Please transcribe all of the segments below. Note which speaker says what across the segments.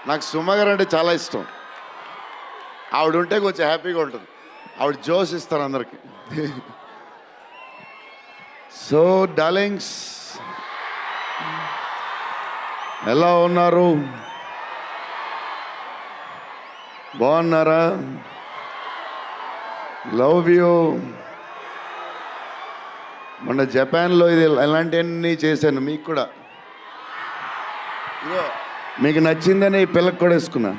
Speaker 1: నాకు సుమ గారు అంటే చాలా ఇష్టం. ఆవిడ ఉంటే కొంచెం హ్యాపీగా ఉంటుంది. ఆవిడ జోష్ ఇస్తారు అందరికి. సో డార్లింగ్స్, ఎలా ఉన్నారు? బాగున్నారా? Love you. మొన్న జపాన్లో ఇది ఇలాంటివన్నీ చేశాను మీకు కూడా. ఇగో మీకు నచ్చిందని ఈ పిల్లకి కూడా వేసుకున్నా.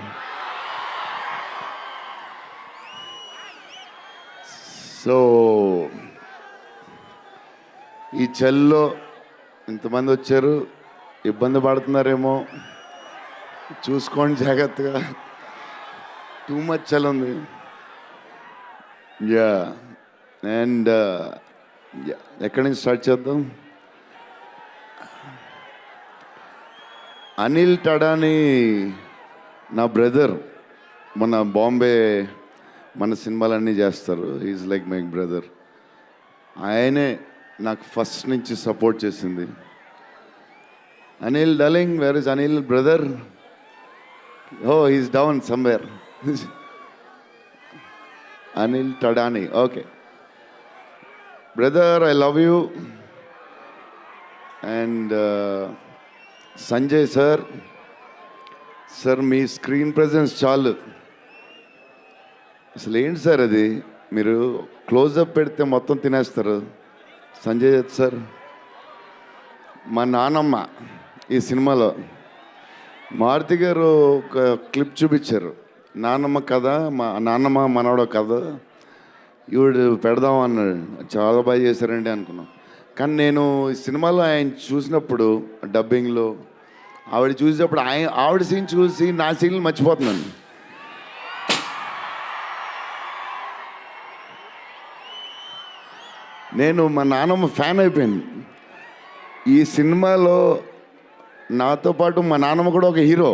Speaker 1: సో ఈ చలిలో ఇంతమంది వచ్చారు, ఇబ్బంది పడుతున్నారేమో, చూసుకోండి జాగ్రత్తగా. టూ మచ్ చలి ఉంది. యా అండ్ ఎక్కడి నుంచి స్టార్ట్ చేద్దాం? అనిల్ టడాని నా బ్రదర్. మన బాంబే మన సినిమాలన్నీ చేస్తారు. Is like my brother. ఆయనే నాకు ఫస్ట్ నుంచి సపోర్ట్ చేసింది. Anil darling, where is Anil brother? Oh is down somewhere. Anil Thadani, okay brother, I love you. And Sanjay sir, sir మీ స్క్రీన్ ప్రెజెన్స్ చాలు. అసలు ఏంటి సార్ అది, మీరు క్లోజప్ పెడితే మొత్తం తినేస్తారు. సంజయ్ సార్, మా నానమ్మ ఈ సినిమాలో మారుతి గారు ఒక క్లిప్ చూపించారు. నానమ్మ కథ, మా నాన్నమ్మ మనవడో కథ, ఈవిడ పెడదాం అన్నాడు. చాలా బాగా చేశారండి అనుకున్నాం. కానీ నేను ఈ సినిమాలో ఆయన చూసినప్పుడు డబ్బింగ్లో ఆవిడ చూసినప్పుడు ఆవిడ సీన్ చూసి నా సీన్లు మర్చిపోతున్నాను. నేను మా నాన్నమ్మ ఫ్యాన్ అయిపోయాను. ఈ సినిమాలో నాతో పాటు మా నాన్నమ్మ కూడా ఒక హీరో.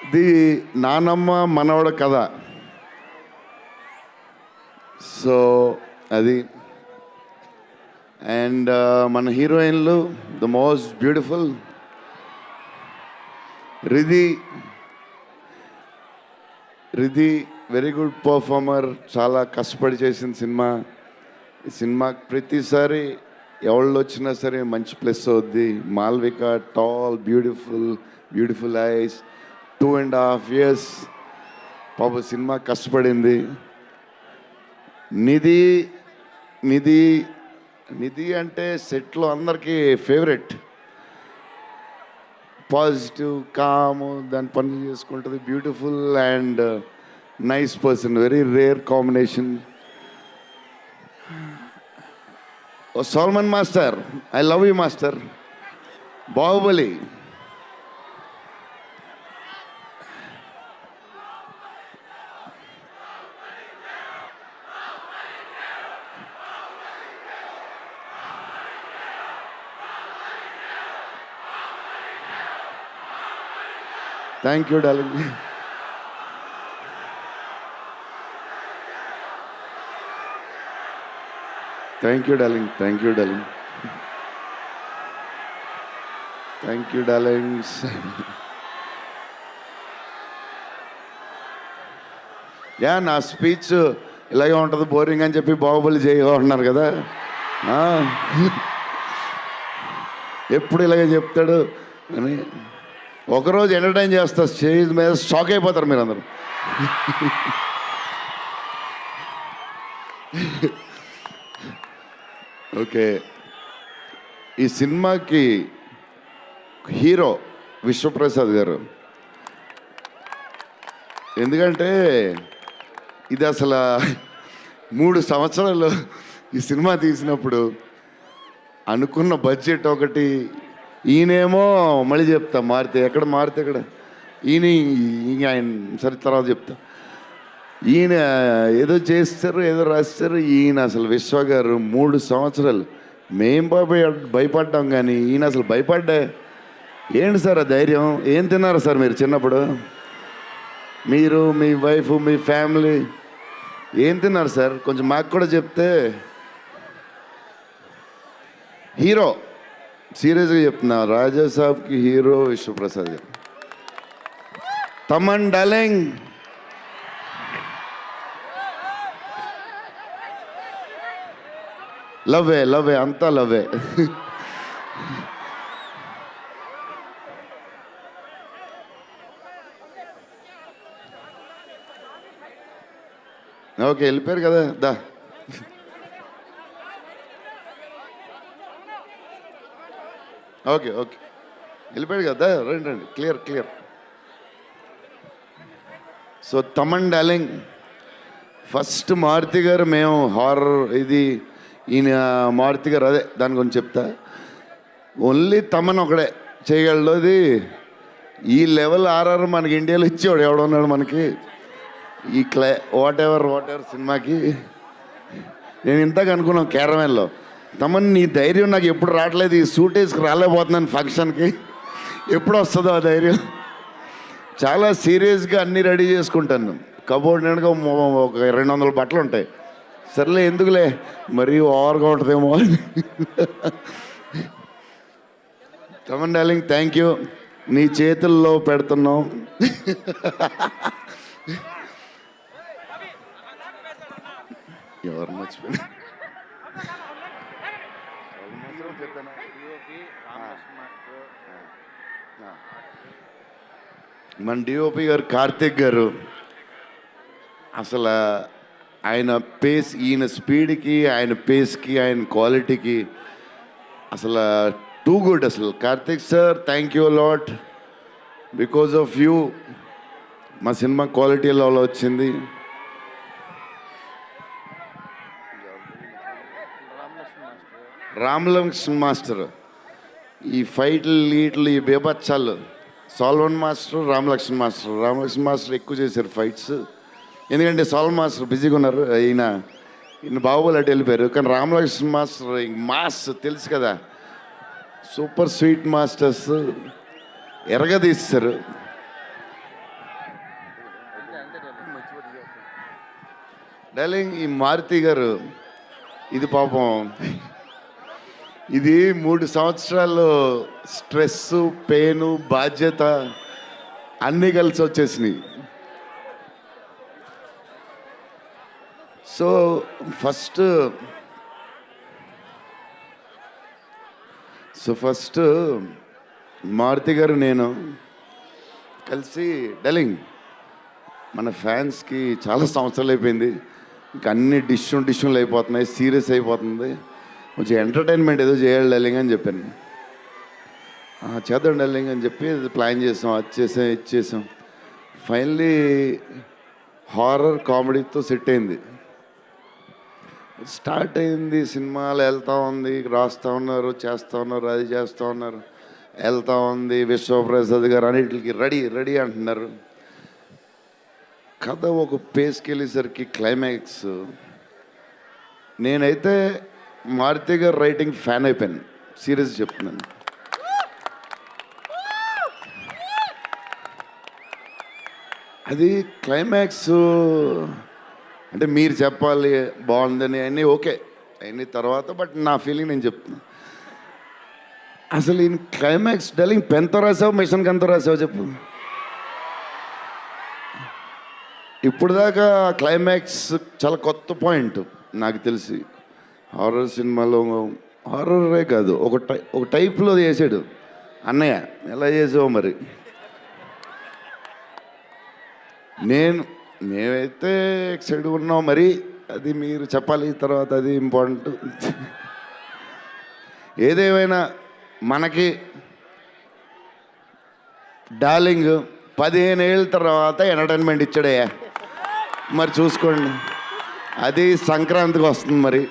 Speaker 1: ఇది నానమ్మ మనవడ కథ. సో అది. అండ్ మన హీరోయిన్లు the most beautiful Ridhi. Very good performer. చాలా కష్టపడి చేసిన సినిమా. ఈ సినిమాకి ప్రతిసారి ఎవళ్ళు వచ్చినా సరే మంచి ప్లస్ అవుద్ది. Malvika, tall, beautiful eyes, 2.5 years పాప సినిమా కష్టపడింది. నిధి అంటే సెట్లో అందరికీ ఫేవరెట్. పాజిటివ్, కామ్, దాని పని చేసుకుంటుంది. Beautiful and nice person. Very rare combination. ఓ Salman master, I love you master. Baahubali, thank you darling. Thank you darling. Yeah, నా స్పీచ్ ఇలాగే ఉంటుంది బోరింగ్ అని చెప్పి బాహుబలి చేయమన్నారు కదా. ఎప్పుడు ఇలాగే చెప్తాడు అని ఒకరోజు ఎంటర్టైన్ చేస్తా. స్టేజ్ మీద షాక్ అయిపోతారు మీరు అందరూ. ఓకే, ఈ సినిమాకి హీరో విశ్వప్రసాద్ గారు. ఎందుకంటే ఇది అసలు 3 సంవత్సరాలు ఈ సినిమా తీసినప్పుడు అనుకున్న బడ్జెట్ ఒకటి. ఈయనేమో మళ్ళీ చెప్తా మారితే ఎక్కడ ఈయన సరే తర్వాత చెప్తా. ఈయన ఏదో చేస్తారు, ఏదో రాస్తారు. ఈయన అసలు విశ్వ గారు 3 సంవత్సరాలు మేం భయపడ్డాం, కానీ ఈయన అసలు భయపడ్డా. ఏంటి సార్ ఆ ధైర్యం? ఏం తిన్నారు సార్ మీరు చిన్నప్పుడు? మీరు, మీ వైఫ్, మీ ఫ్యామిలీ ఏం తిన్నారు సార్? కొంచెం మాకు కూడా చెప్తే. హీరో, సీరియస్గా చెప్తున్నా, రాజా సాబ్కి హీరో విశ్వప్రసాద్ గారు. తమన్ డార్లింగ్, లవ్వే లవ్వే అంతా లవ్వే. ఓకే, వెళ్ళిపోయారు కదా, దా. ఓకే ఓకే, వెళ్ళిపోయాడు కదా, రండి రండి, clear clear. So Thaman darling, first Maruthi గారు, మేము హారర్ ఇది ఈయన మారుతి గారు, అదే దాని గురించి చెప్తా. ఓన్లీ తమన్ ఒకడే చేయగలడు అది. ఈ లెవెల్ ఆర్ఆర్ మనకి ఇండియాలో ఇచ్చేవాడు ఎవడున్నాడు మనకి ఈ వాట్ ఎవర్ సినిమాకి. నేను ఇంతగా అనుకున్నాను క్యారమెన్లో, తమన్ నీ ధైర్యం నాకు ఎప్పుడు రావట్లేదు, ఈ సూట్ వేసుకు రాలేకపోతున్నాను ఫంక్షన్కి, ఎప్పుడు వస్తుందో ఆ ధైర్యం. చాలా సీరియస్గా అన్నీ రెడీ చేసుకుంటాను. కబోర్డ్ నిండుగా ఒక 200 బట్టలు ఉంటాయి. సర్లే ఎందుకులే మరీ ఓవర్గా ఉంటుందేమో అని. తమన్ డార్లింగ్, థ్యాంక్ యూ, నీ చేతుల్లో పెడుతున్నాం. ఎవరు మర్చిపోయినా మన డిఓపి గారు కార్తిక్ గారు, అసలు ఆయన పేస్, ఈయన స్పీడ్కి, ఆయన పేస్కి, ఆయన క్వాలిటీకి అసలు టూ గుడ్. అసలు Karthik sir, thank you lot, because of you మా సినిమా క్వాలిటీ లెవెల్ వచ్చింది. రామలక్ష్మణ్ మాస్టర్, ఈ ఫైట్లు వీటిలు ఈ బేబచ్చాలు, సాల్వన్ మాస్టర్, రామలక్ష్మణ్ మాస్టర్ ఎక్కువ చేశారు ఫైట్స్. ఎందుకంటే సాల్వన్ మాస్టర్ బిజీగా ఉన్నారు, ఈయన బాహుబలి అటు వెళ్ళిపోయారు. కానీ రామలక్ష్మణ్ మాస్టర్ మాస్ తెలుసు కదా, సూపర్ స్వీట్ మాస్టర్స్ ఎరగదీస్తారు. డార్లింగ్, ఈ మారుతి గారు ఇది పాపం, ఇది 3 సంవత్సరాలు స్ట్రెస్, పెయిన్, బాధ్యత అన్నీ కలిసి వచ్చేసినాయి. సో ఫస్ట్ మారుతి గారు నేను కలిసి, డార్లింగ్ మన ఫ్యాన్స్కి చాలా సంవత్సరాలు అయిపోయింది, ఇంకా అన్ని డిష్యూలు అయిపోతున్నాయి, సీరియస్ అయిపోతుంది, కొంచెం ఎంటర్టైన్మెంట్ ఏదో చేయాలి డార్లింగ్ అని చెప్పాను. చేద్దాం డార్లింగ్ అని చెప్పి ప్లాన్ చేసాం, అది చేసాం. ఫైనలీ హారర్ కామెడీతో సెట్ అయింది. స్టార్ట్ అయింది, సినిమాలు వెళ్తూ ఉంది, రాస్తూ ఉన్నారు, చేస్తూ ఉన్నారు, అది చేస్తూ ఉన్నారు, వెళ్తూ ఉంది. విశ్వప్రసాద్ గారు అన్నిటికి రెడీ అంటున్నారు. కథ ఒక పేస్కి వెళ్ళేసరికి క్లైమాక్స్, నేనైతే మారుతి గారు రైటింగ్ ఫ్యాన్ అయిపోయాను, సీరియస్ చెప్తున్నాను. అది క్లైమాక్స్ అంటే మీరు చెప్పాలి బాగుందని అన్నీ ఓకే అన్నీ తర్వాత, బట్ నా ఫీలింగ్ నేను చెప్తున్నా. అసలు ఈయన క్లైమాక్స్ డార్లింగ్ పెన్తో రాసావు, మిషన్కి ఎంతో రాసావు చెప్పు. ఇప్పుడు దాకా క్లైమాక్స్ చాలా కొత్త పాయింట్ నాకు తెలిసి. హారర్ సినిమాలో హారరే కాదు, ఒక టైప్లో చేసాడు అన్నయ్య. ఎలా చేసావు మరి? మేమైతే ఎక్సైడ్ ఉన్నాం, మరి అది మీరు చెప్పాలి తర్వాత, అది ఇంపార్టెంట్. ఏదేమైనా మనకి డార్లింగ్ 15 ఏళ్ళ తర్వాత ఎంటర్టైన్మెంట్ ఇచ్చాడయ్యా, మరి చూసుకోండి. అది సంక్రాంతికి వస్తుంది. మరి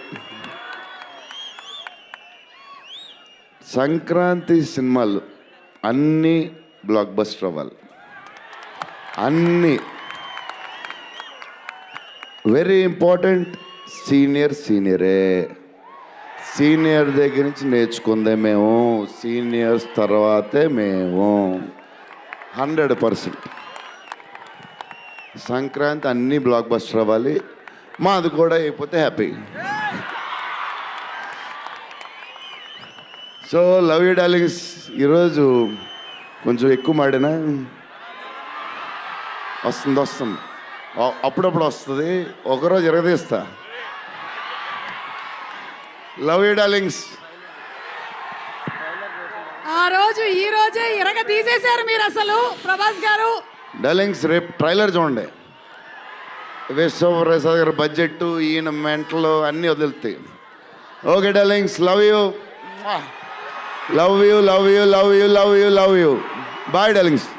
Speaker 1: సంక్రాంతి సినిమాలు అన్నీ బ్లాక్ బస్టర్ అవ్వాలి, అన్నీ. Very important, సీనియరే. సీనియర్ దగ్గర నుంచి నేర్చుకుందే మేము, సీనియర్స్ తర్వాతే మేము. 100% సంక్రాంతి అన్నీ బ్లాక్ బస్టర్ అవ్వాలి, మాది కూడా అయిపోతే happy. So love you darlings. ఈరోజు కొంచెం ఎక్కువ మాడినా వస్తుంది అప్పుడప్పుడు వస్తుంది, ఒకరోజు ఎరగదీస్తా. Love you darlings.
Speaker 2: ఆ రోజు ఈ రోజే ఇరగ తీసేశారు మీరు అసలు ప్రభాస్ గారు.
Speaker 1: డార్లింగ్స్ రేపు ట్రైలర్ చూడండి. విశ్వప్రసాద్ గారి బడ్జెట్, ఈయన మెంటలు అన్నీ వదులుతాయి. Okay darlings, love you love you love you love you love you love you. Bye darlings.